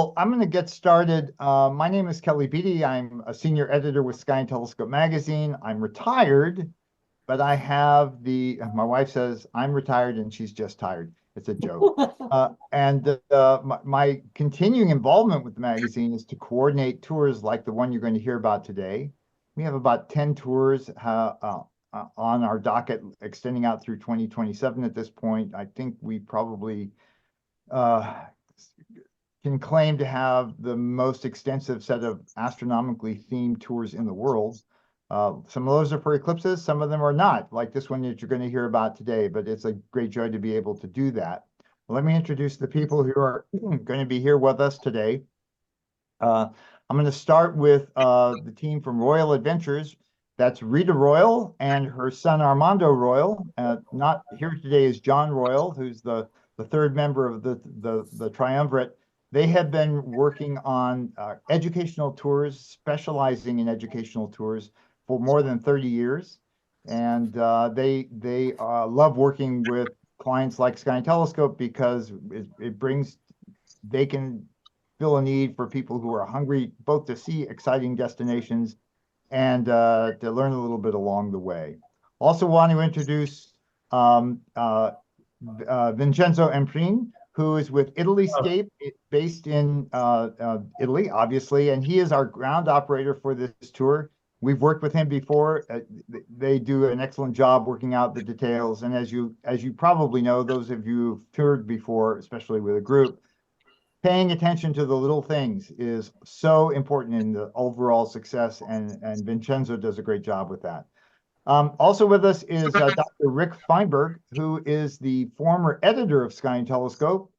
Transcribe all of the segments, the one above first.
I'm going to get started. My name is Kelly Beatty. I'm a senior editor with Sky and Telescope magazine. I'm retired, but I have my wife says I'm retired and she's just tired. It's a joke. My continuing involvement with the magazine is to coordinate tours like the one you're going to hear about today. We have about 10 tours on our docket extending out through 2027 at this point. I think we probably uh, can claim to have the most extensive set of astronomically themed tours in the world. Some of those are for eclipses, some of them are not, like this one that you're going to hear about today, but it's a great joy to be able to do that. Let me introduce the people who are going to be here with us today. I'm going to start with the team from Royal Adventures. That's Rita Royal and her son Armando Royal. Not here today is John Royal, who's the third member of the triumvirate. They have been working on educational tours, specializing in educational tours for more than 30 years. And they love working with clients like Sky and Telescope because they can fill a need for people who are hungry both to see exciting destinations and to learn a little bit along the way. Also want to introduce Vincenzo Emprin, who is with Italyscape, based in Italy, obviously, and he is our ground operator for this tour. We've worked with him before. They do an excellent job working out the details. And as you probably know, those of you who've toured before, especially with a group, paying attention to the little things is so important in the overall success, and Vincenzo does a great job with that. Also with us is Dr. Rick Feinberg, who is the former editor of Sky and Telescope.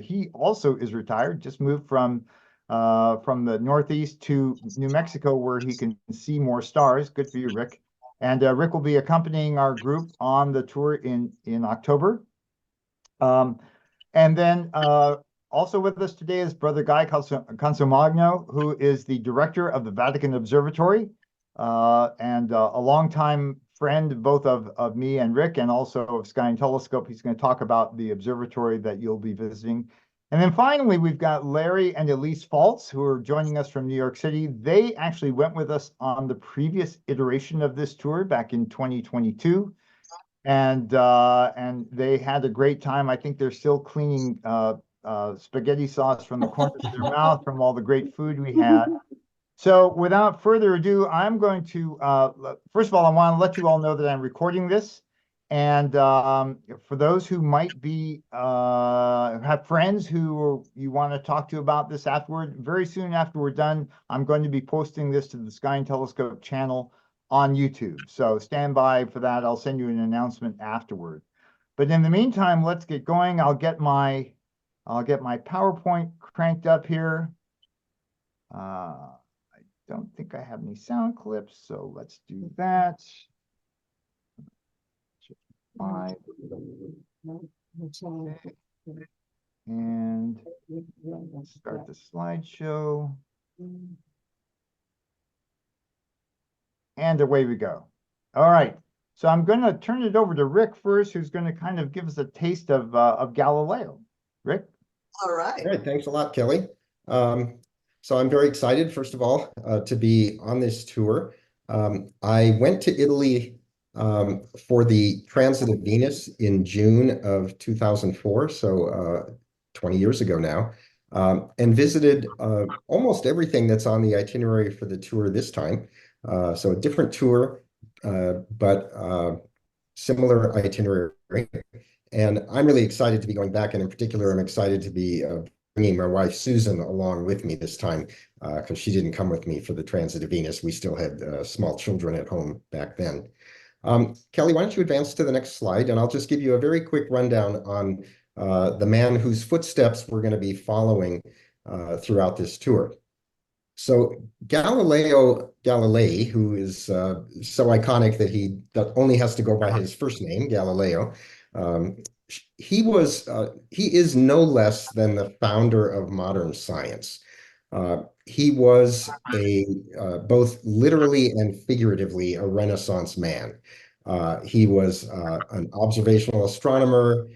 He also is retired, just moved from the Northeast to New Mexico, where he can see more stars. Good for you, Rick. And Rick will be accompanying our group on the tour in October. And then also with us today is Brother Guy Consomagno, who is the director of the Vatican Observatory and a longtime friend both of me and Rick, and also of Sky and Telescope. He's going to talk about the observatory that you'll be visiting. And then finally, we've got Larry and Elise Faltz, who are joining us from New York City. They actually went with us on the previous iteration of this tour back in 2022. And they had a great time. I think they're still cleaning spaghetti sauce from the corners of their mouth from all the great food we had. So without further ado, I'm going to, first of all, I want to let you all know that I'm recording this. And for those who might be, have friends who you want to talk to about this afterward, very soon after we're done, I'm going to be posting this to the Sky and Telescope channel on YouTube. So stand by for that. I'll send you an announcement afterward. But in the meantime, let's get going. I'll get my PowerPoint cranked up here. I don't think I have any sound clips, so let's do that. Five. And start the slideshow. And away we go. All right. So I'm going to turn it over to Rick first, who's going to kind of give us a taste of Galileo. Rick? All right. Thanks a lot, Kelly. So I'm very excited, first of all, to be on this tour. I went to Italy for the transit of Venus in June of 2004, so 20 years ago now, and visited almost everything that's on the itinerary for the tour this time. So a different tour, but similar itinerary. And I'm really excited to be going back, and in particular, I'm excited to be bringing my wife Susan along with me this time, because she didn't come with me for the transit of Venus. We still had small children at home back then. Kelly, why don't you advance to the next slide, and I'll just give you a very quick rundown on the man whose footsteps we're going to be following throughout this tour. So Galileo Galilei, who is so iconic that he only has to go by his first name, Galileo, he is no less than the founder of modern science. He was both literally and figuratively a Renaissance man. He was an observational astronomer.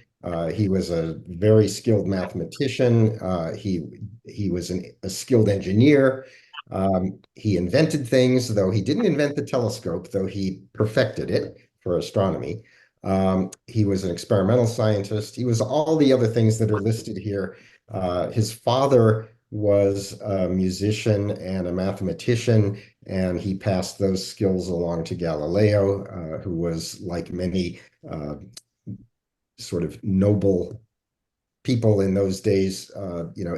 He was a very skilled mathematician. He he was a skilled engineer. He invented things, though he didn't invent the telescope, though he perfected it for astronomy. He was an experimental scientist. He was all the other things that are listed here. His father was a musician and a mathematician, and he passed those skills along to Galileo, who was, like many sort of noble people in those days,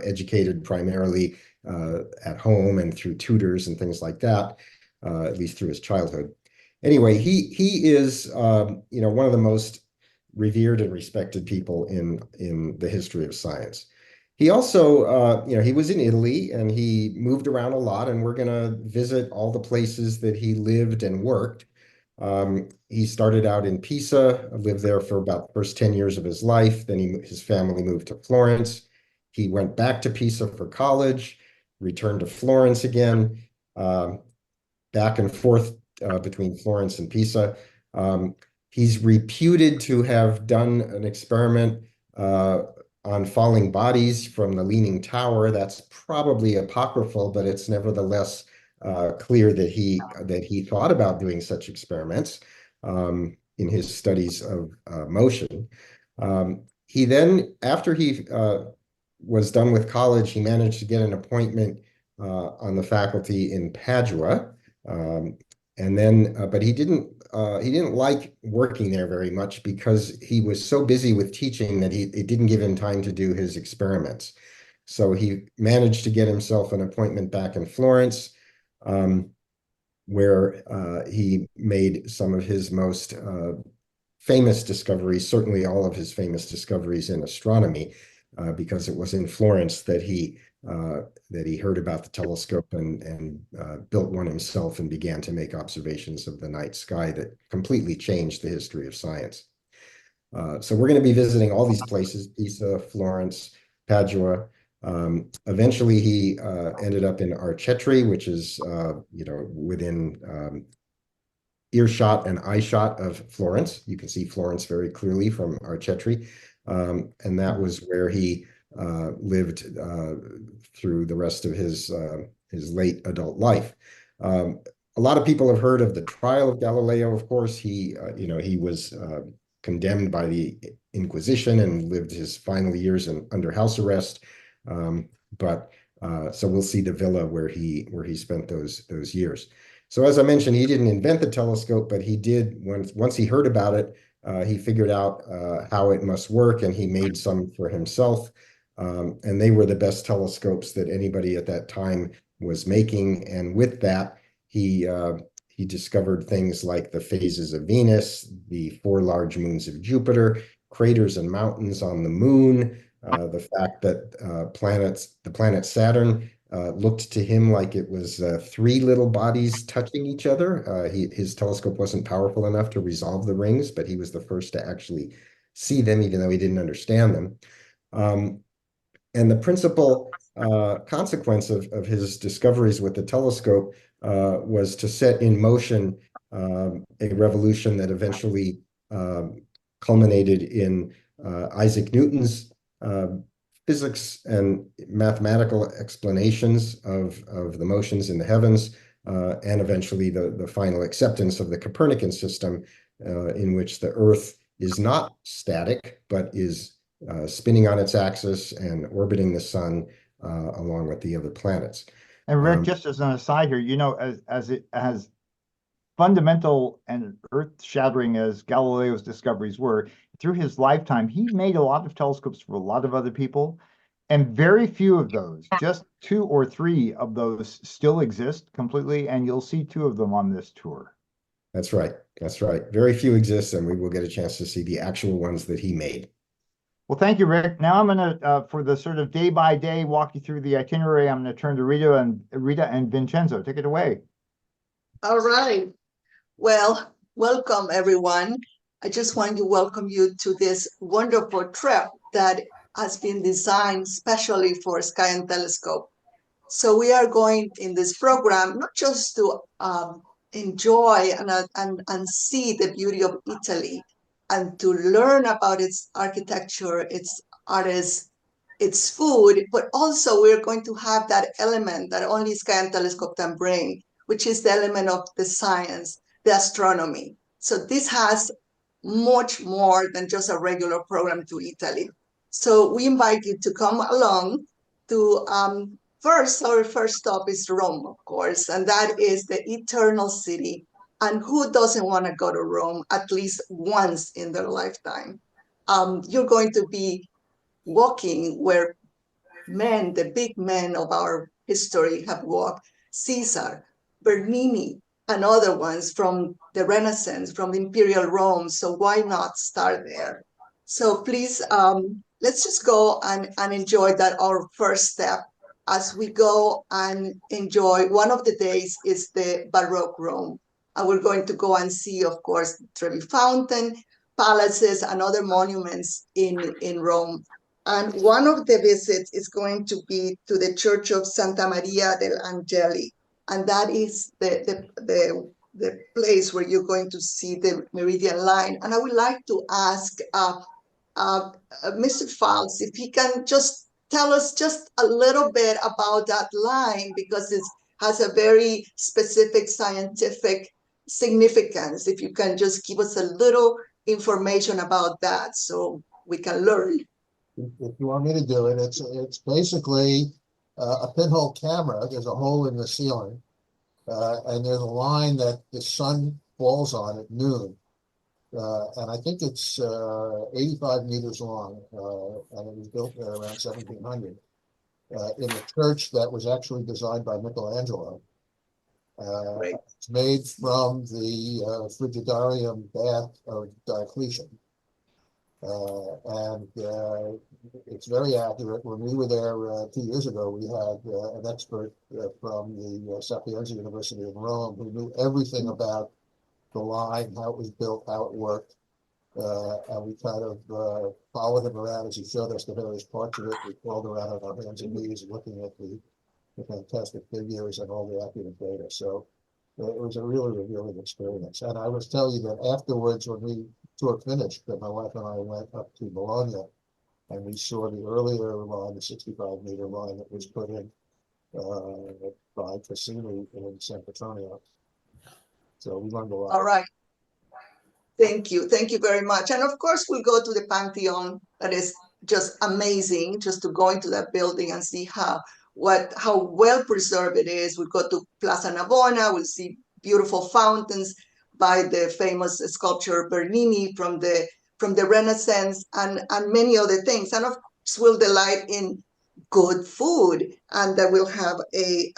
educated primarily at home and through tutors and things like that, at least through his childhood. Anyway, he is one of the most revered and respected people in the history of science. He also, he was in Italy and he moved around a lot, and we're going to visit all the places that he lived and worked. He started out in Pisa, lived there for about the first 10 years of his life. Then his family moved to Florence. He went back to Pisa for college, returned to Florence again, back and forth between Florence and Pisa. He's reputed to have done an experiment on falling bodies from the Leaning Tower. That's probably apocryphal, but it's nevertheless clear that he thought about doing such experiments in his studies of motion. He then, after he was done with college, he managed to get an appointment on the faculty in Padua, and then, but he didn't like working there very much because he was so busy with teaching that it didn't give him time to do his experiments. So he managed to get himself an appointment back in Florence, where he made some of his most famous discoveries, certainly all of his famous discoveries in astronomy, because it was in Florence that he heard about the telescope and built one himself and began to make observations of the night sky that completely changed the history of science. So we're going to be visiting all these places: Pisa, Florence, Padua. Eventually, he ended up in Arcetri, which is within earshot and eyeshot of Florence. You can see Florence very clearly from Arcetri, and that was where he lived through the rest of his late adult life. A lot of people have heard of the trial of Galileo. Of course, he was condemned by the Inquisition and lived his final years under house arrest. So we'll see the villa where he spent those years. So as I mentioned, he didn't invent the telescope, but he did, once he heard about it, he figured out how it must work, and he made some for himself. And they were the best telescopes that anybody at that time was making. And with that, he discovered things like the phases of Venus, the 4 large moons of Jupiter, craters and mountains on the moon, the fact that the planet Saturn looked to him like it was 3 little bodies touching each other. His telescope wasn't powerful enough to resolve the rings, but he was the first to actually see them, even though he didn't understand them. And the principal consequence of his discoveries with the telescope was to set in motion a revolution that eventually culminated in Isaac Newton's physics and mathematical explanations of the motions in the heavens, and eventually the final acceptance of the Copernican system, in which the Earth is not static, but is spinning on its axis and orbiting the sun along with the other planets. And Rick, just as an aside here, as fundamental and earth-shattering as Galileo's discoveries were, through his lifetime, he made a lot of telescopes for a lot of other people, and very few of those, just 2 or 3 of those still exist completely, and you'll see 2 of them on this tour. That's right. That's right. Very few exist, and we will get a chance to see the actual ones that he made. Well, thank you, Rick. Now I'm going to, for the sort of day by day walk you through the itinerary, I'm going to turn to Rita and Vincenzo. Take it away. All right. Well, welcome everyone. I just want to welcome you to this wonderful trip that has been designed specially for Sky and Telescope. So we are going in this program not just to enjoy and see the beauty of Italy and to learn about its architecture, its artists, its food, but also we're going to have that element that only Sky and Telescope can bring, which is the element of the science, the astronomy. So this has much more than just a regular program to Italy. So we invite you to come along to, first, our first stop is Rome, of course, and that is the eternal city. And who doesn't want to go to Rome at least once in their lifetime? You're going to be walking where men, the big men of our history, have walked. Caesar, Bernini, and other ones from the Renaissance, from Imperial Rome. So why not start there? So please, let's just go and enjoy that, our first step, as we go and enjoy. One of the days is the Baroque Rome. And we're going to go and see, of course, Trevi Fountain, palaces, and other monuments in Rome. And one of the visits is going to be to the Church of Santa Maria del Angeli. And that is the place where you're going to see the meridian line. And I would like to ask Mr. Fals if he can just tell us just a little bit about that line, because it has a very specific scientific significance. If you can just give us a little information about that so we can learn. If you want me to do it, it's basically a pinhole camera. There's a hole in the ceiling, and there's a line that the sun falls on at noon. And I think it's 85 meters long, and it was built there around 1700 in a church that was actually designed by Michelangelo. Right. It's made from the frigidarium bath of Diocletian. And it's very accurate. When we were there 2 years ago, we had an expert from the Sapienza University in Rome who knew everything about the line, how it was built, how it worked. And we kind of followed him around as he showed us the various parts of it. We crawled around on our hands and knees looking at the fantastic figures and all the accurate data. So it was a really revealing experience. And I was telling you that afterwards, when we tour finished, that my wife and I went up to Bologna and we saw the earlier line, the 65-meter line that was put in by Cassini in San Petronio. So we learned a lot. All right. Thank you. Thank you very much. And of course, we'll go to the Pantheon. That is just amazing, just to go into that building and see how well preserved it is. We'll go to Plaza Navona. We'll see beautiful fountains by the famous sculptor Bernini from the Renaissance, and many other things. And of course, we'll delight in good food, and that we'll have a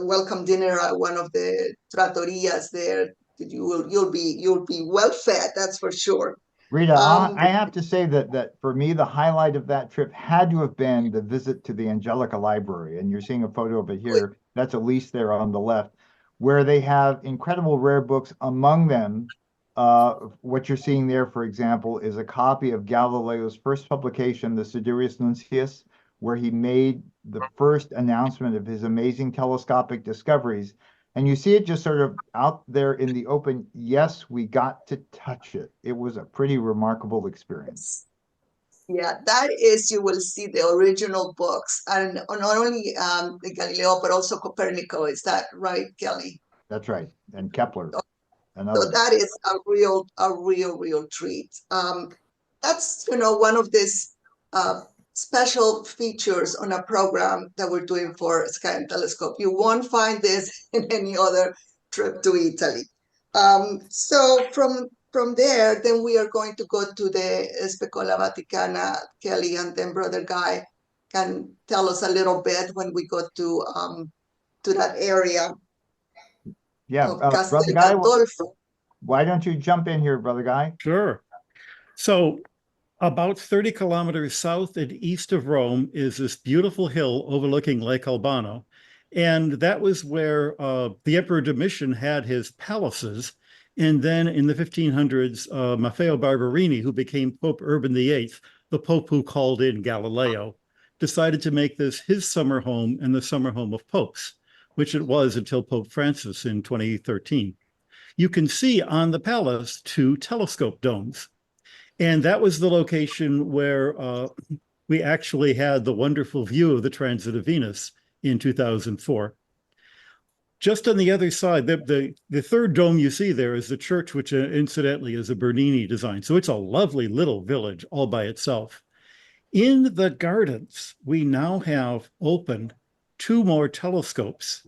welcome dinner at one of the trattorias there. You'll be well fed, that's for sure. Rita, I have to say that for me, the highlight of that trip had to have been the visit to the Angelica Library. And you're seeing a photo of it here. That's Elise there on the left, where they have incredible rare books. Among them, what you're seeing there, for example, is a copy of Galileo's first publication, the Sidereus Nuncius, where he made the first announcement of his amazing telescopic discoveries. And you see it just sort of out there in the open. Yes, we got to touch it. It was a pretty remarkable experience. Yeah, that is, you will see the original books, and not only the Galileo, but also Copernico. Is that right, Kelly? That's right. And Kepler. So that is a real treat. That's, one of these special features on a program that we're doing for Sky and Telescope. You won't find this in any other trip to Italy. So from there, then we are going to go to the Specola Vaticana. Kelly, and then Brother Guy can tell us a little bit when we go to that area. Yeah, Brother Guy, why don't you jump in here, Brother Guy? Sure. So about 30 kilometers south and east of Rome is this beautiful hill overlooking Lake Albano. And that was where the Emperor Domitian had his palaces. And then in the 1500s, Maffeo Barberini, who became Pope Urban VIII, the Pope who called in Galileo, decided to make this his summer home and the summer home of popes, which it was until Pope Francis in 2013. You can see on the palace 2 telescope domes. And that was the location where we actually had the wonderful view of the transit of Venus in 2004. Just on the other side, the third dome you see there is the church, which incidentally is a Bernini design. So it's a lovely little village all by itself. In the gardens, we now have opened 2 more telescopes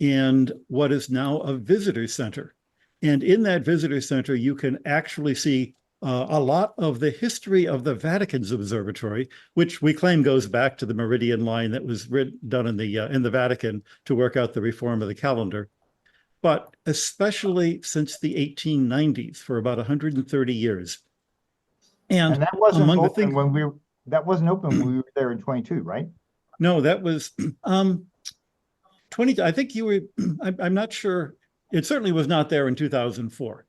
and what is now a visitor center. And in that visitor center, you can actually see a lot of the history of the Vatican's observatory, which we claim goes back to the meridian line that was done in the Vatican to work out the reform of the calendar. But especially since the 1890s, for about 130 years. And that wasn't open when we were there in 22, right? No, that was 20. I think you were, I'm not sure. It certainly was not there in 2004.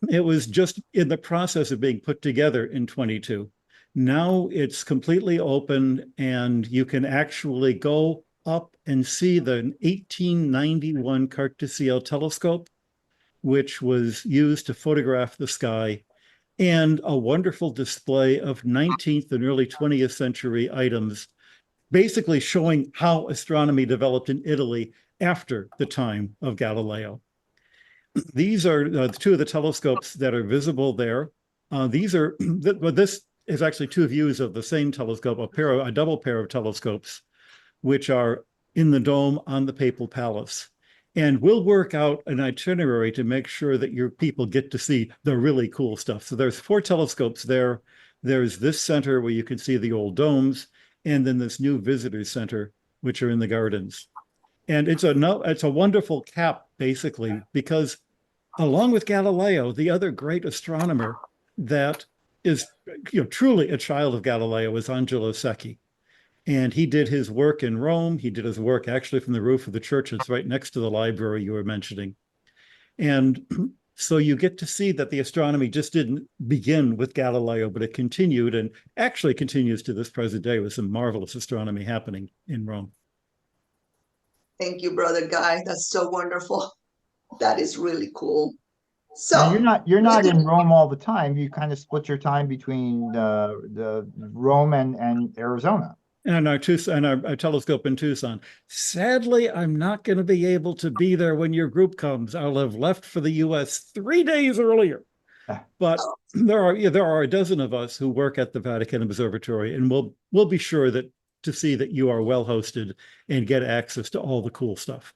It was just in the process of being put together in 22. Now it's completely open and you can actually go up and see the 1891 Carte de Ciel telescope, which was used to photograph the sky, and a wonderful display of 19th and early 20th century items, basically showing how astronomy developed in Italy after the time of Galileo. These are 2 of the telescopes that are visible there. This is actually 2 views of the same telescope, a double pair of telescopes, which are in the dome on the Papal Palace. And we'll work out an itinerary to make sure that your people get to see the really cool stuff. So there's 4 telescopes there. There's this center where you can see the old domes, and then this new visitor center, which are in the gardens. And it's a wonderful cap, basically, because along with Galileo, the other great astronomer that is truly a child of Galileo is Angelo Secchi. And he did his work in Rome. He did his work actually from the roof of the church. It's right next to the library you were mentioning. And so you get to see that the astronomy just didn't begin with Galileo, but it continued and actually continues to this present day with some marvelous astronomy happening in Rome. Thank you, Brother Guy. That's so wonderful. That is really cool. So now you're not in Rome all the time. You kind of split your time between the Rome and Arizona. And our telescope in Tucson. Sadly, I'm not going to be able to be there when your group comes. I'll have left for the U.S. 3 days earlier. But there are a dozen of us who work at the Vatican Observatory, and we'll be sure to see that you are well hosted and get access to all the cool stuff.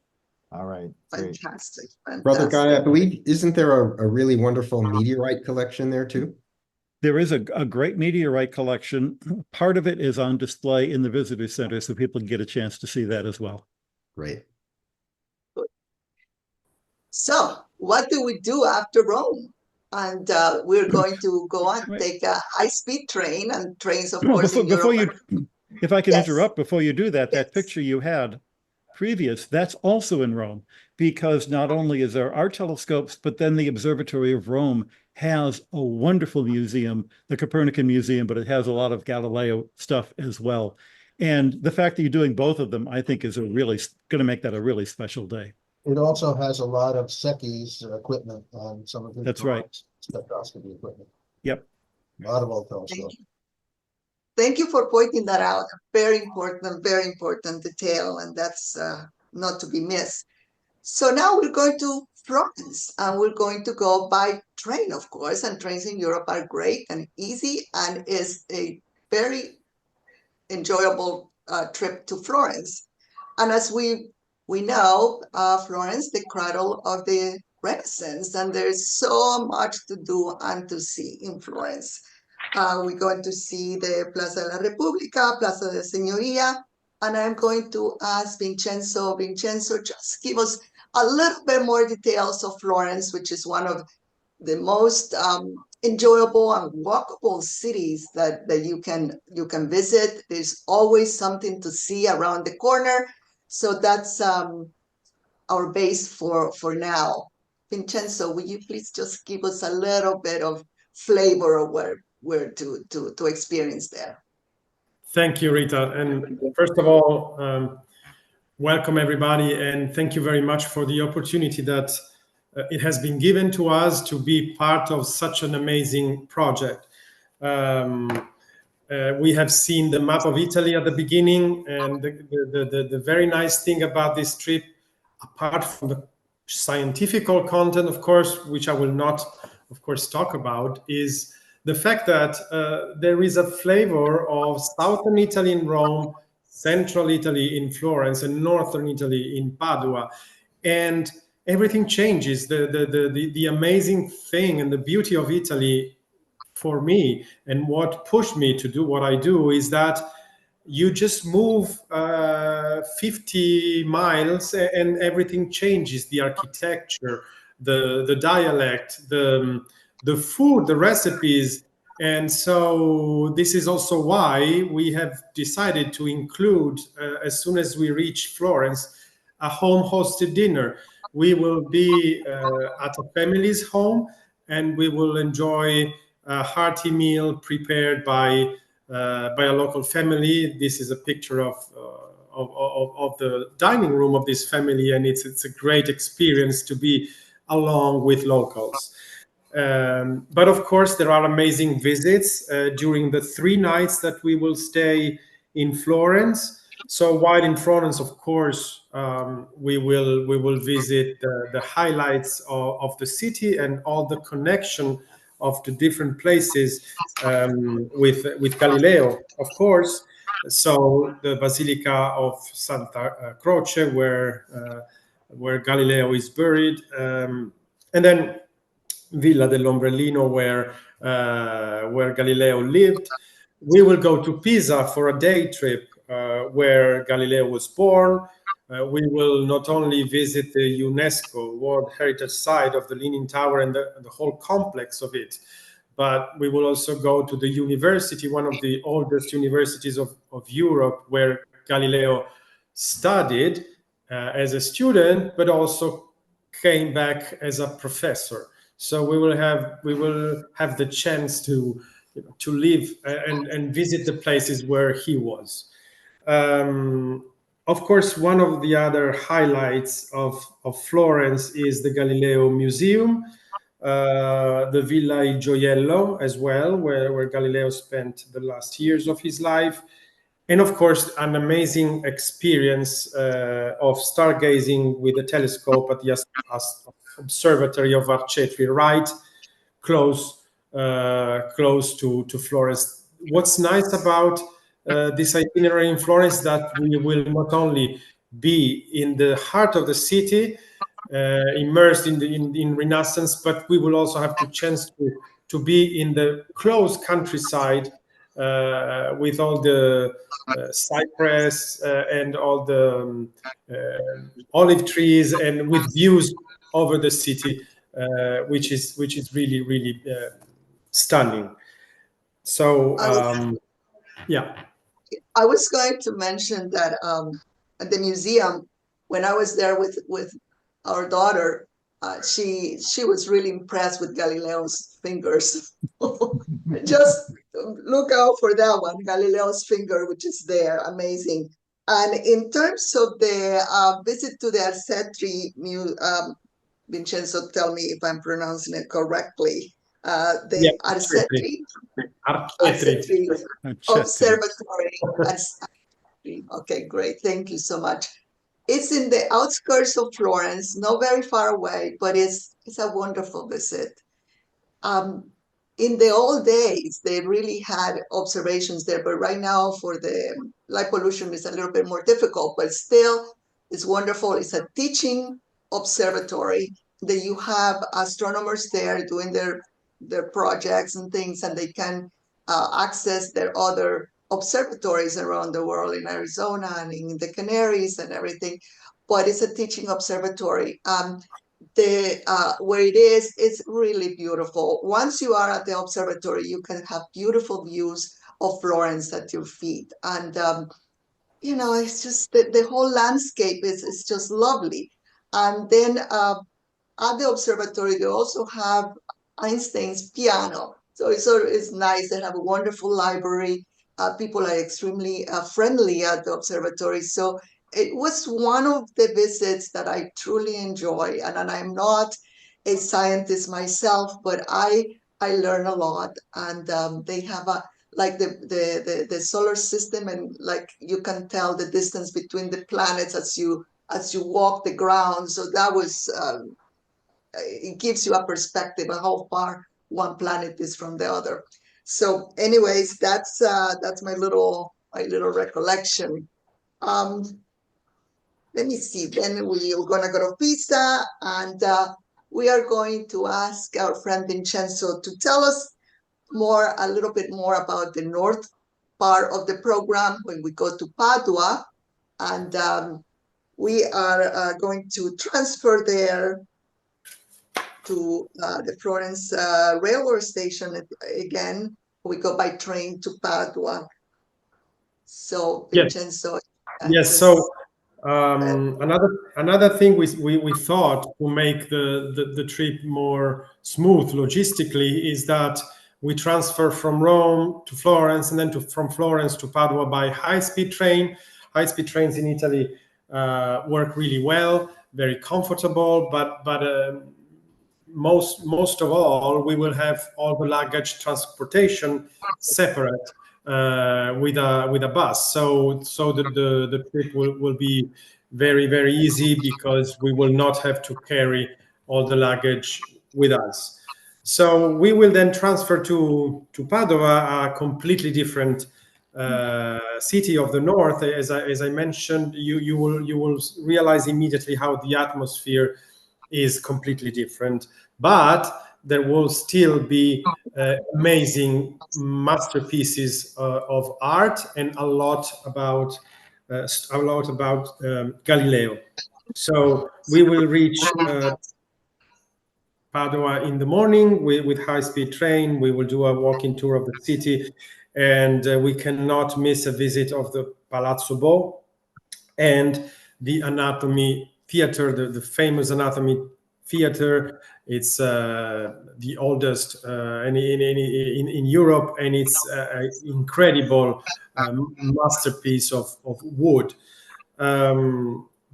All right. Fantastic. Brother Guy, I believe, isn't there a really wonderful meteorite collection there too? There is a great meteorite collection. Part of it is on display in the visitor center, so people can get a chance to see that as well. Great. So what do we do after Rome? And we're going to go on, take a high-speed train, and trains, of course, in Europe. If I can interrupt before you do that, that picture you had previous, that's also in Rome, because not only is there our telescopes, but then the Observatory of Rome has a wonderful museum, the Copernican Museum, but it has a lot of Galileo stuff as well. And the fact that you're doing both of them, I think, is going to make that a really special day. It also has a lot of Secchi's equipment on some of his That's right. spectroscopy equipment. Yep. A lot of old telescopes. Thank you for pointing that out. Very important detail, and that's not to be missed. So now we're going to Florence, and we're going to go by train, of course, and trains in Europe are great and easy, and is a very enjoyable trip to Florence. And as we know, Florence, the cradle of the Renaissance, and there's so much to do and to see in Florence. We're going to see the Plaza de la Repubblica, Plaza de Signoria, and I'm going to ask Vincenzo, just give us a little bit more details of Florence, which is one of the most enjoyable and walkable cities that you can visit. There's always something to see around the corner. So that's our base for now. Vincenzo, will you please just give us a little bit of flavor of where to experience there? Thank you, Rita. And first of all, welcome everybody, and thank you very much for the opportunity that it has been given to us to be part of such an amazing project. We have seen the map of Italy at the beginning, and the very nice thing about this trip, apart from the scientific content, of course, which I will not, of course, talk about, is the fact that there is a flavor of southern Italy in Rome, central Italy in Florence, and northern Italy in Padua, and everything changes. The amazing thing and the beauty of Italy for me, and what pushed me to do what I do, is that you just move 50 miles and everything changes: the architecture, the dialect, the food, the recipes. And so this is also why we have decided to include, as soon as we reach Florence, a home hosted dinner. We will be at a family's home, and we will enjoy a hearty meal prepared by a local family. This is a picture of the dining room of this family, and it's a great experience to be along with locals. But of course, there are amazing visits during the 3 nights that we will stay in Florence. So while in Florence, of course, we will visit the highlights of the city and all the connection of the different places with Galileo, of course. So the Basilica of Santa Croce, where Galileo is buried, and then Villa dell'Ombrellino, where Galileo lived. We will go to Pisa for a day trip, where Galileo was born. We will not only visit the UNESCO World Heritage Site of the Leaning Tower and the whole complex of it, but we will also go to the university, one of the oldest universities of Europe, where Galileo studied as a student, but also came back as a professor. So we will have the chance to live and visit the places where he was. Of course, one of the other highlights of Florence is the Galileo Museum, the Villa Il Gioiello as well, where Galileo spent the last years of his life. And of course, an amazing experience of stargazing with a telescope at the Observatory of Arcetri, right close to Florence. What's nice about this itinerary in Florence, that we will not only be in the heart of the city, immersed in Renaissance, but we will also have the chance to be in the close countryside, with all the cypress and all the olive trees, and with views over the city, which is really stunning. So yeah. I was going to mention that at the museum, when I was there with our daughter, she was really impressed with Galileo's fingers. Just look out for that one, Galileo's finger, which is there, amazing. And in terms of the visit to the Arcetri, Vincenzo, tell me if I'm pronouncing it correctly. The Arcetri Observatory. Okay, great. Thank you so much. It's in the outskirts of Florence, not very far away, but it's a wonderful visit. In the old days, they really had observations there, but right now for the light pollution is a little bit more difficult, but still it's wonderful. It's a teaching observatory that you have astronomers there doing their projects and things, and they can access their other observatories around the world, in Arizona and in the Canaries and everything. But it's a teaching observatory. Where it is, it's really beautiful. Once you are at the observatory, you can have beautiful views of Florence at your feet. And, it's just the whole landscape is just lovely. And then at the observatory, they also have Einstein's piano. So it's nice. They have a wonderful library. People are extremely friendly at the observatory. So it was one of the visits that I truly enjoy. And I'm not a scientist myself, but I learn a lot. And they have like the solar system, and like you can tell the distance between the planets as you walk the ground. So that was it gives you a perspective of how far one planet is from the other. So, anyways, that's my little recollection. Let me see. Then we're gonna go to Pisa, and we are going to ask our friend Vincenzo to tell us a little bit more about the north part of the program when we go to Padua, and we are going to transfer there to the Florence railway station again. We go by train to Padua. So Vincenzo. Yes. So another thing we thought to make the trip more smooth logistically is that we transfer from Rome to Florence, and then from Florence to Padua by high-speed train. High-speed trains in Italy work really well, very comfortable, but most of all, we will have all the luggage transportation separate with a bus. So the trip will be very, very easy, because we will not have to carry all the luggage with us. So we will then transfer to Padua, a completely different city of the north. As I mentioned, you will realize immediately how the atmosphere is completely different, but there will still be amazing masterpieces of art, and a lot about Galileo. So we will reach Padua in the morning with high-speed train. We will do a walking tour of the city, and we cannot miss a visit of the Palazzo Bo and the Anatomy Theater, the famous Anatomy Theater. It's the oldest in Europe, and it's an incredible masterpiece of wood.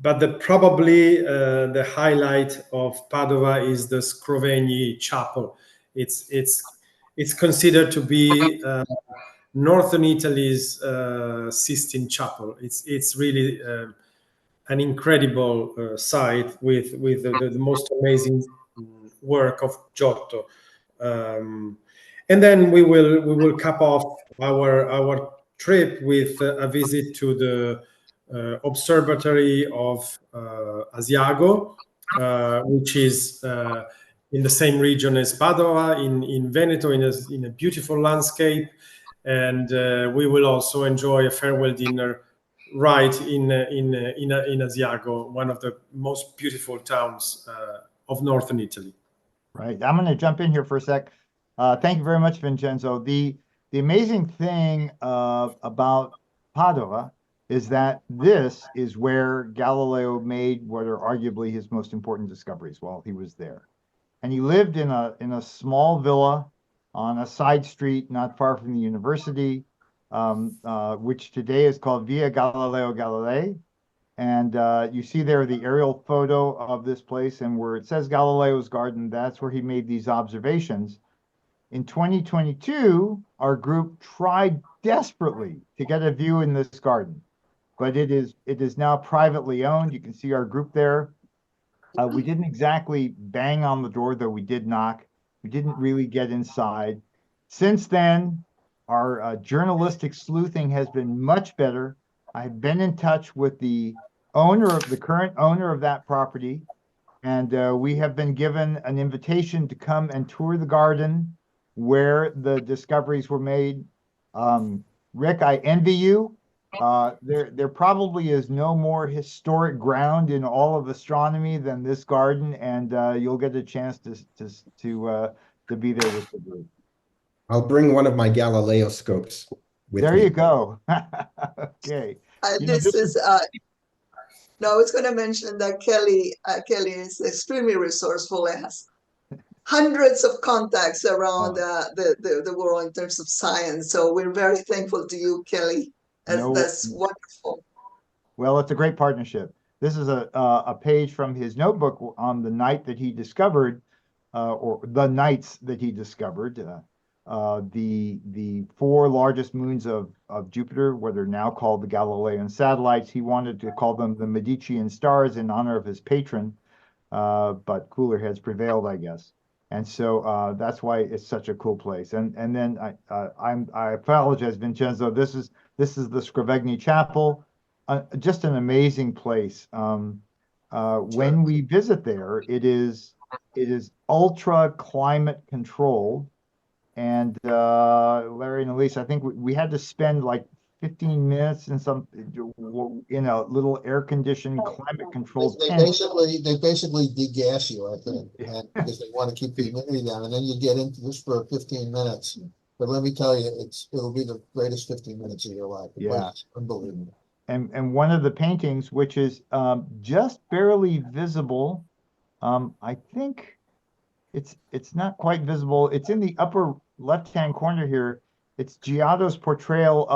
But probably the highlight of Padua is the Scrovegni Chapel. It's considered to be northern Italy's Sistine Chapel. It's really an incredible site with the most amazing work of Giotto. And then we will cap off our trip with a visit to the observatory of Asiago, which is in the same region as Padua, in Veneto, in a beautiful landscape. And we will also enjoy a farewell dinner right in Asiago, one of the most beautiful towns of northern Italy. Right. I'm going to jump in here for a sec. Thank you very much, Vincenzo. The amazing thing about Padua is that this is where Galileo made what are arguably his most important discoveries while he was there. And he lived in a small villa on a side street not far from the university, which today is called Via Galileo Galilei. And you see there the aerial photo of this place, and where it says Galileo's garden, that's where he made these observations. In 2022, our group tried desperately to get a view in this garden, but it is now privately owned. You can see our group there. We didn't exactly bang on the door, though we did knock. We didn't really get inside. Since then, our journalistic sleuthing has been much better. I've been in touch with the current owner of that property, and we have been given an invitation to come and tour the garden where the discoveries were made. Rick, I envy you. There probably is no more historic ground in all of astronomy than this garden, and you'll get a chance to be there with the group. I'll bring one of my Galileo scopes with There me. you go. Okay. This is no, I was going to mention that Kelly is extremely resourceful and has hundreds of contacts around the world in terms of science. So we're very thankful to you, Kelly. That's wonderful. Well, it's a great partnership. This is a page from his notebook on the night that he discovered, or the nights that he discovered. the four largest moons of Jupiter, what are now called the Galilean satellites. He wanted to call them the Medicean stars in honor of his patron, but cooler heads prevailed, I guess. And so that's why it's such a cool place. And then I apologize, Vincenzo. This is the Scrovegni Chapel, just an amazing place. When we visit there, it is ultra climate controlled. And Larry and Elise, I think we had to spend like 15 minutes in a little air conditioned, climate controlled They tent. basically degas you, I think, and because they want to keep the humidity down, and then you get into this for 15 minutes. But let me tell you, it'll be the greatest 15 minutes of your life. The place is unbelievable. And one of the paintings, which is just barely visible, I think it's not quite visible. It's in the upper left-hand corner here. It's Giotto's portrayal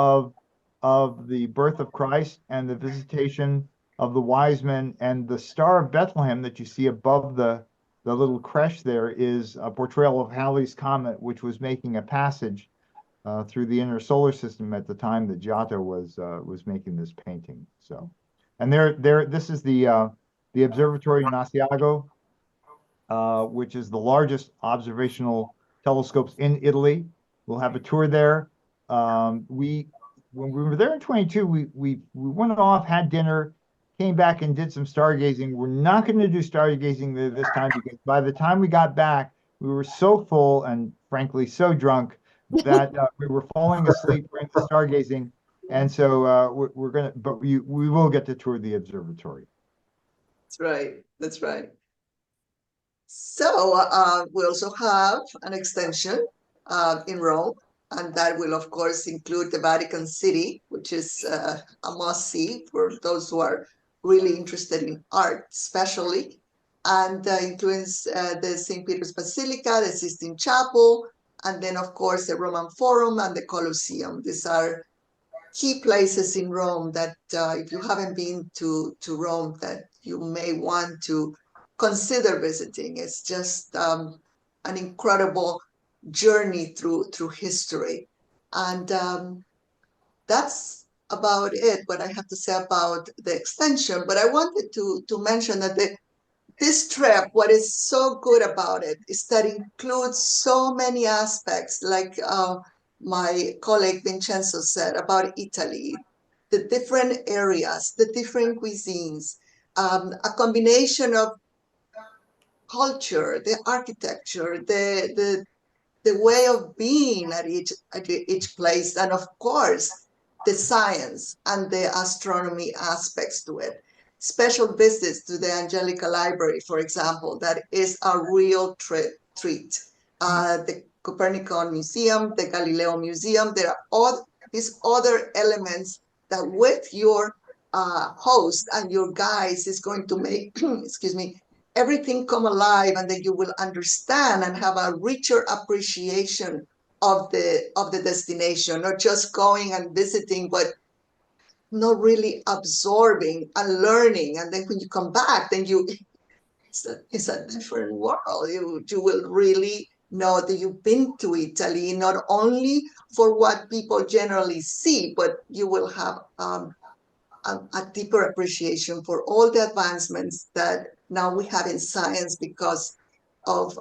of the birth of Christ and the visitation of the wise men, and the Star of Bethlehem that you see above the little crèche there is a portrayal of Halley's Comet, which was making a passage through the inner solar system at the time that Giotto was making this painting. So, and this is the Observatory Nasiago, which is the largest observational telescopes in Italy. We'll have a tour there. When we were there in 22, we went off, had dinner, came back and did some stargazing. We're not going to do stargazing this time because by the time we got back, we were so full and frankly so drunk that we were falling asleep during the stargazing. And so we're gonna, but we will get to tour the observatory. That's right. That's right. So we also have an extension in Rome, and that will, of course, include the Vatican City, which is a must-see for those who are really interested in art, especially, and includes the St. Peter's Basilica, the Sistine Chapel, and then, of course, the Roman Forum and the Colosseum. These are key places in Rome that if you haven't been to Rome, that you may want to consider visiting. It's just an incredible journey through history. And that's about it, what I have to say about the extension. But I wanted to mention that this trip, what is so good about it is that it includes so many aspects, like my colleague Vincenzo said about Italy, the different areas, the different cuisines, a combination of culture, the architecture, the way of being at each place, and of course, the science and the astronomy aspects to it. Special visits to the Angelica Library, for example, that is a real treat. The Copernican Museum, the Galileo Museum, there are all these other elements that with your host and your guides is going to make, excuse me, everything come alive, and then you will understand and have a richer appreciation of the destination, not just going and visiting, but not really absorbing and learning. And then when you come back, then it's a different world. You will really know that you've been to Italy, not only for what people generally see, but you will have a deeper appreciation for all the advancements that now we have in science because of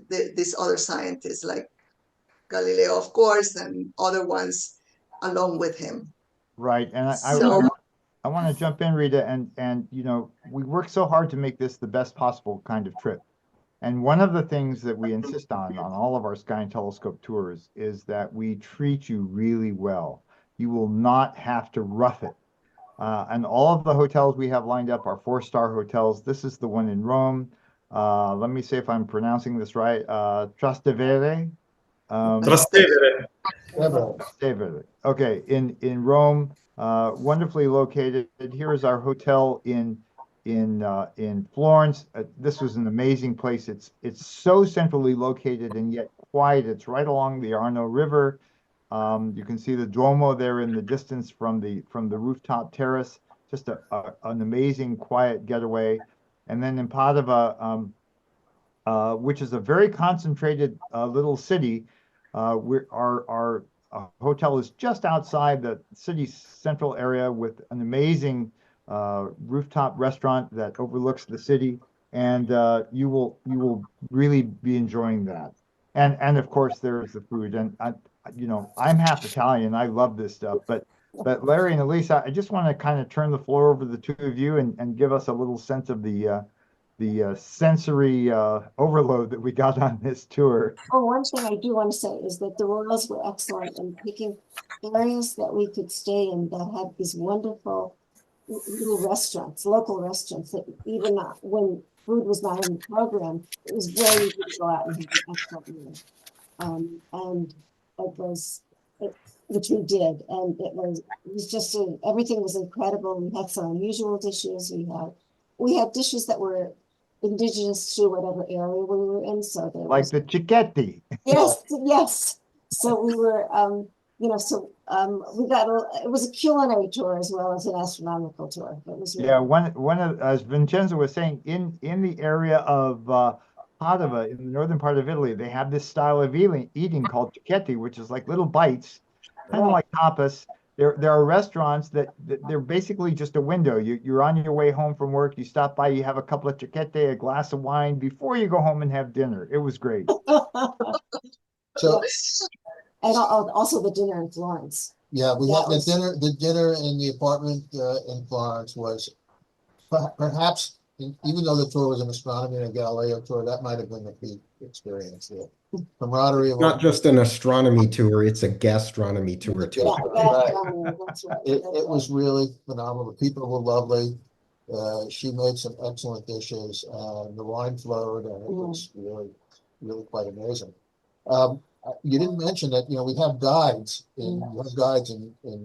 these other scientists like Galileo, of course, and other ones along with him. Right. And I want to jump in, Rita, and you know, we work so hard to make this the best possible kind of trip. And one of the things that we insist on all of our Sky and Telescope tours is that we treat you really well. You will not have to rough it. And all of the hotels we have lined up are 4-star hotels. This is the one in Rome. Let me see if I'm pronouncing this right. Trastevere. Trastevere. Trastevere. Okay, in Rome, wonderfully located. Here is our hotel in Florence. This was an amazing place. It's so centrally located and yet quiet. It's right along the Arno River. You can see the Duomo there in the distance from the rooftop terrace. Just an amazing quiet getaway. And then in Padua, which is a very concentrated little city, Our hotel is just outside the city's central area with an amazing rooftop restaurant that overlooks the city, and you will really be enjoying that. And of course there's the food, and I'm half Italian. I love this stuff, but Larry and Elisa, I just want to kind of turn the floor over to the two of you and give us a little sense of the sensory overload that we got on this tour. Oh, one thing I do want to say is that the Royals were excellent in picking areas that we could stay in that had these wonderful little restaurants, local restaurants, that even when food was not in the program, it was very easy to go out and have an excellent meal. And which we did, and it was just everything was incredible. We had some unusual dishes. We had dishes that were indigenous to whatever area we were in. So there Like was the cicchetti. yes. So we were we got it was a culinary tour as well as an astronomical tour. It was really Yeah, one of, as Vincenzo was saying, in the area of Padua, in the northern part of Italy, they have this style of eating called cicchetti, which is like little bites, kind of Right. like tapas. There are restaurants that they're basically just a window. You're on your way home from work, you stop by, you have a couple of cicchetti, a glass of wine before you go home and have dinner. It was great. So, and also the dinner in Florence. yeah, we That had was- the dinner in the apartment in Florence was perhaps, even though the tour was an astronomy and a Galileo tour, that might have been the peak experience. The camaraderie of Not just an astronomy tour, it's a gastronomy tour too. Yeah, Right. that's right. It was really phenomenal. The people were lovely. She made some excellent dishes, and the wine flowed, and it was really quite amazing. You didn't mention that, we have guides in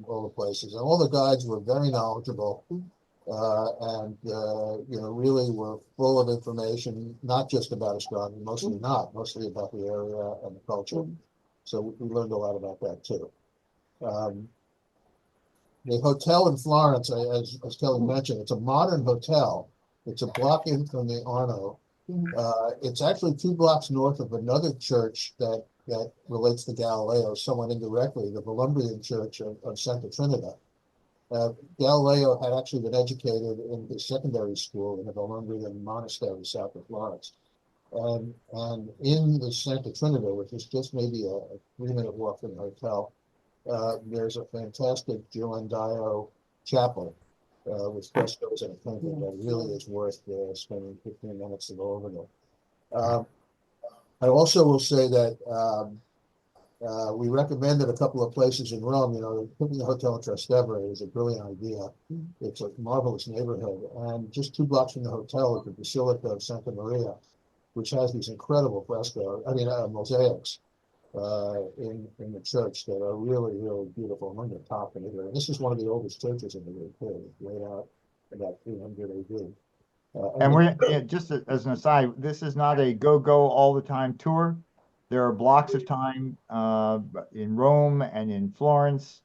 all the places, and all the guides were very knowledgeable, and really were full of information, not just about astronomy, mostly about the area and the culture. So we learned a lot about that too. The hotel in Florence, as Kelly mentioned, it's a modern hotel. It's a block in from the Arno. It's actually 2 blocks north of another church that relates to Galileo, somewhat indirectly, the Volumbrian Church of Santa Trinita. Galileo had actually been educated in his secondary school in the Volumbrian monastery south of Florence. And in the Santa Trinita, which is just maybe a 3-minute walk from the hotel, there's a fantastic Ghirlandaio chapel with frescoes and a painting that really is worth spending 15 minutes to go over there. I also will say that we recommended a couple of places in Rome. Picking the hotel in Trastevere is a brilliant idea. It's a marvelous neighborhood, and just 2 blocks from the hotel is the Basilica of Santa Maria, which has these incredible mosaics in the church that are really, really beautiful. Among the top in Italy. And this is one of the oldest churches in the world, too. It's laid out about 300 AD. And just as an aside, this is not a go all the time tour. There are blocks of time in Rome and in Florence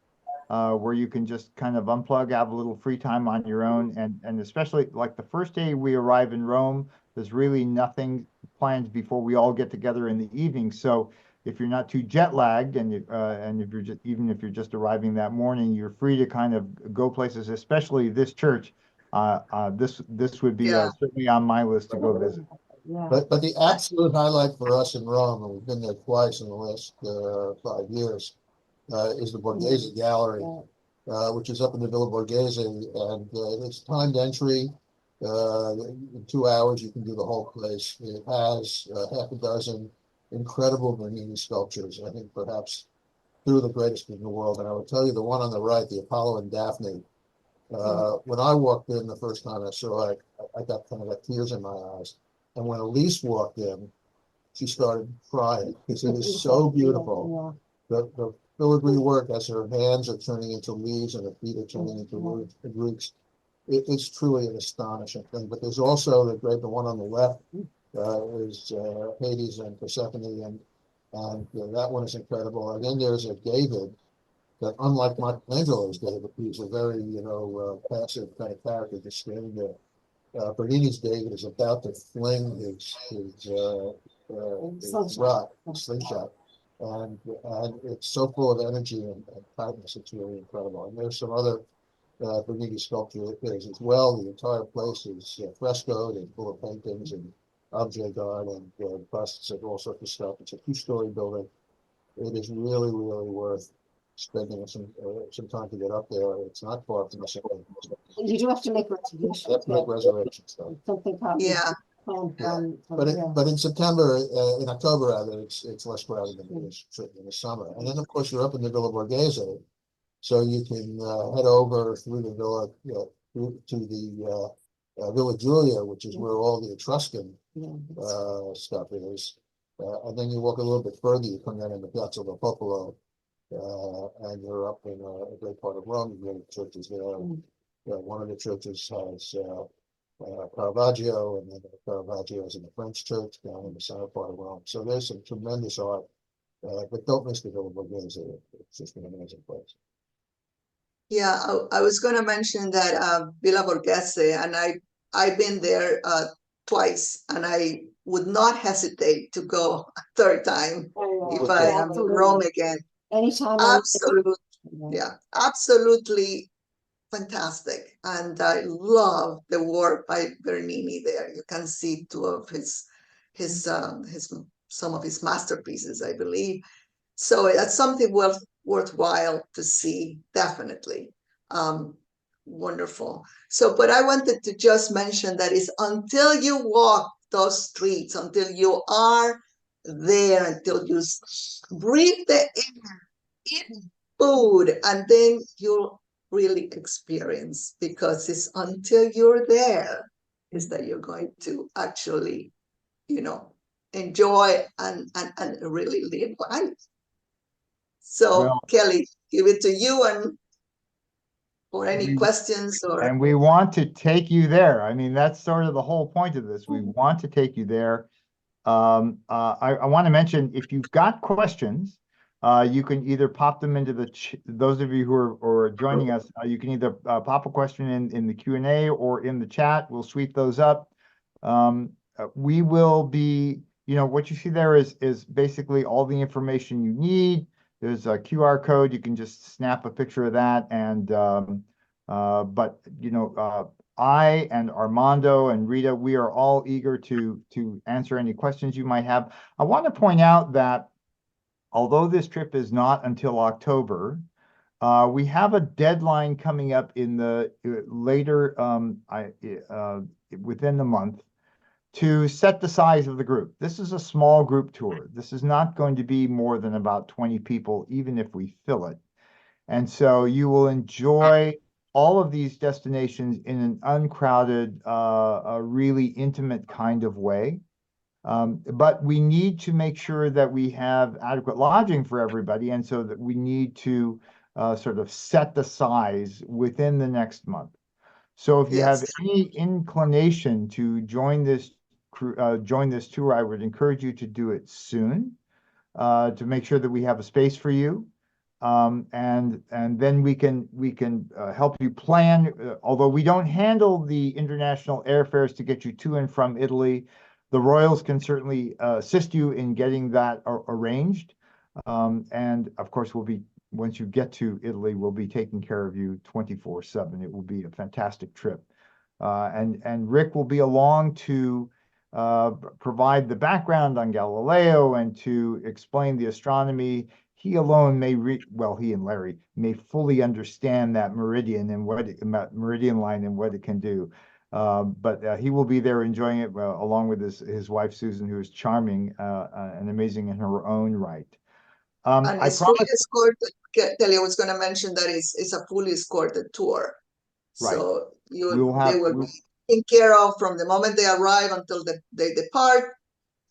where you can just kind of unplug, have a little free time on your own. And especially like the first day we arrive in Rome, there's really nothing planned before we all get together in the evening. So if you're not too jet lagged and if you're just arriving that morning, you're free to kind of go places, especially this church. This would be certainly on my list to go visit. Yeah. But the absolute highlight for us in Rome, and we've been there twice in the last 5 years, is the Borghese Gallery, which is up in the Villa Borghese, and it's timed entry. In 2 hours, you can do the whole place. It has half a dozen incredible Bernini sculptures. I think perhaps 2 of the greatest in the world. And I would tell you the one on the right, the Apollo and Daphne. When I walked in the first time I saw it, I got tears in my eyes. And when Elise walked in, she started crying because it is so beautiful. The filigree work as her hands are turning into leaves and her feet are turning into roots. It's truly an astonishing thing. But there's also the one on the left is Hades and Persephone, and that one is incredible. And then there's a David that, unlike Michelangelo's David, he's a very passive kind of character just standing there. Bernini's David is about to fling his slingshot, and it's so full of energy and tightness. It's really incredible. And there's some other Bernini sculpture is as well. The entire place is frescoed and full of paintings and objet d'art and busts and all sorts of stuff. It's a two-story building. It is really, really worth spending some time to get up there. It's not far from the city. You do have to make reservations. You have to make reservations, though. Something probably. Yeah. But in September, in October rather, it's less crowded than it is certainly in the summer. And then of course you're up in the Villa Borghese, so you can head over through the villa through to the Villa Giulia, which is where all the Etruscan stuff is. And then you walk a little bit further, you come down in the Piazza del Popolo, and you're up in a great part of Rome. You go to churches there. One of the churches has Caravaggio, and then Caravaggio is in the French church down in the center part of Rome. So there's some tremendous art, but don't miss the Villa Borghese. It's just an amazing place. Yeah, I was going to mention that Villa Borghese, and I've been there twice, and I would not hesitate to go a third time if I am in Rome again. Anytime. Absolutely, yeah, absolutely fantastic, and I love the work by Bernini there. You can see two of his some of his masterpieces, I believe. So that's something worthwhile to see, definitely. Wonderful. So, but I wanted to just mention that is until you walk those streets, until you are there, until you breathe the air, eat food, and then you'll really experience, because it's until you're there is that you're going to actually, enjoy and really live life. So, well, Kelly, give it to you and for any questions or. And we want to take you there. I mean, that's sort of the whole point of this. We want to take you there. I want to mention, if you've got questions, you can either pop them into those of you who are joining us, you can either pop a question in the Q&A or in the chat. We'll sweep those up. We will be, what you see there is basically all the information you need. There's a QR code. You can just snap a picture of that. And I and Armando and Rita, we are all eager to answer any questions you might have. I want to point out that although this trip is not until October, we have a deadline coming up in the later within the month to set the size of the group. This is a small group tour. This is not going to be more than about 20 people, even if we fill it. And so you will enjoy all of these destinations in an uncrowded, a really intimate kind of way. But we need to make sure that we have adequate lodging for everybody. And so that we need to sort of set the size within the next month. So if you have any inclination to join this tour, I would encourage you to do it soon to make sure that we have a space for you. And then we can help you plan. Although we don't handle the international airfares to get you to and from Italy, the Royals can certainly assist you in getting that arranged. And of course, once you get to Italy, we'll be taking care of you 24/7. It will be a fantastic trip. And Rick will be along to provide the background on Galileo and to explain the astronomy. He alone he and Larry may fully understand that meridian and meridian line and what it can do. But he will be there enjoying it along with his wife, Susan, who is charming and amazing in her own right. And it's fully escorted. Kelly was going to mention that it's a fully escorted tour. Right. So they will be taken care of from the moment they arrive until they depart,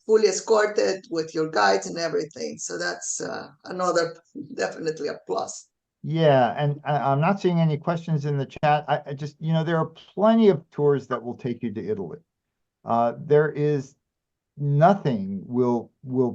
fully escorted with your guides and everything. So that's another definitely a plus. Yeah, and I'm not seeing any questions in the chat. I just, there are plenty of tours that will take you to Italy. There is nothing will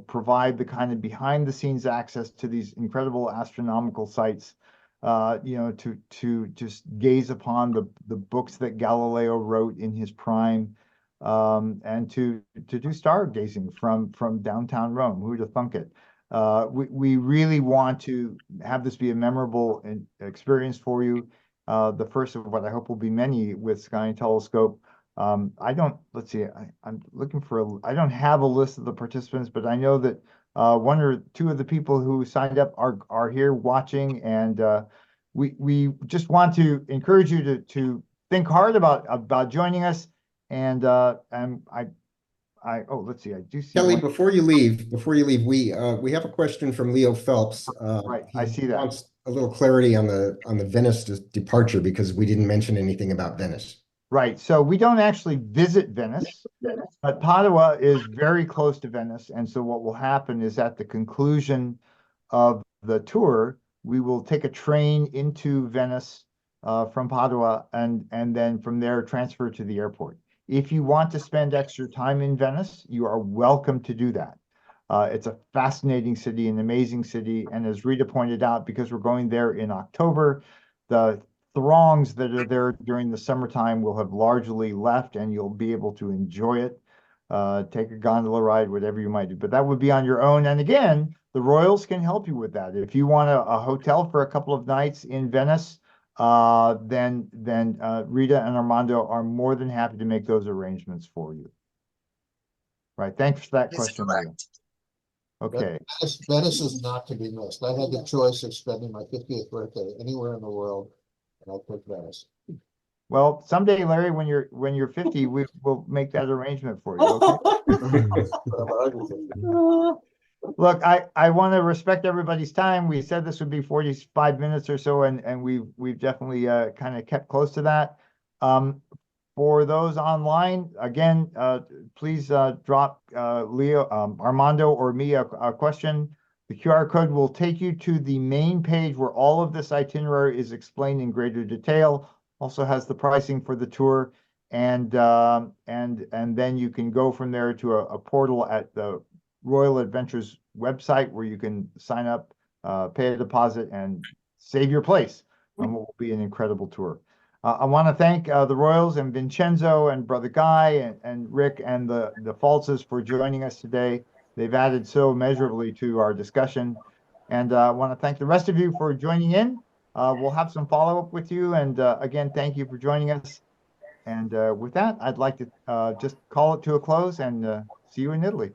provide the kind of behind the scenes access to these incredible astronomical sites, to just gaze upon the books that Galileo wrote in his prime, and to do stargazing from downtown Rome. Who'd have thunk it? We really want to have this be a memorable experience for you. The first of what I hope will be many with Sky Telescope. Let's see, I'm looking for I don't have a list of the participants, but I know that one or two of the people who signed up are here watching, and we just want to encourage you to think hard about joining us. And let's see, I do see Kelly, one. before you leave, we have a question from Leo Phelps. Right, I He see that. wants a little clarity on the Venice departure because we didn't mention anything about Venice. Right. So we don't actually visit Venice, but Padua is very close to Venice. And so what will happen is at the conclusion of the tour, we will take a train into Venice from Padua and then from there transfer to the airport. If you want to spend extra time in Venice, you are welcome to do that. It's a fascinating city, an amazing city. And as Rita pointed out, because we're going there in October, the throngs that are there during the summertime will have largely left and you'll be able to enjoy it. Take a gondola ride, whatever you might do, but that would be on your own. And again, the Royals can help you with that. If you want a hotel for a couple of nights in Venice, then Rita and Armando are more than happy to make those arrangements for you. Right. Thanks for that That's question, correct. Rita. Okay. Venice is not to be missed. I had the choice of spending my 50th birthday anywhere in the world, and I picked Venice. Well, someday, Larry, when you're 50, we will make that arrangement for you. Okay. Look, I want to respect everybody's time. We said this would be 45 minutes or so, and we've definitely kind of kept close to that. For those online, again, please drop Leo, Armando, or me a question. The QR code will take you to the main page where all of this itinerary is explained in greater detail. Also has the pricing for the tour, and then you can go from there to a portal at the Royal Adventures website where you can sign up, pay a deposit, and save your place on what will be an incredible tour. I want to thank the Royals and Vincenzo and Brother Guy and Rick and the Faltzes for joining us today. They've added so measurably to our discussion. And I want to thank the rest of you for joining in. We'll have some follow-up with you. And again, thank you for joining us. And with that, I'd like to just call it to a close and see you in Italy.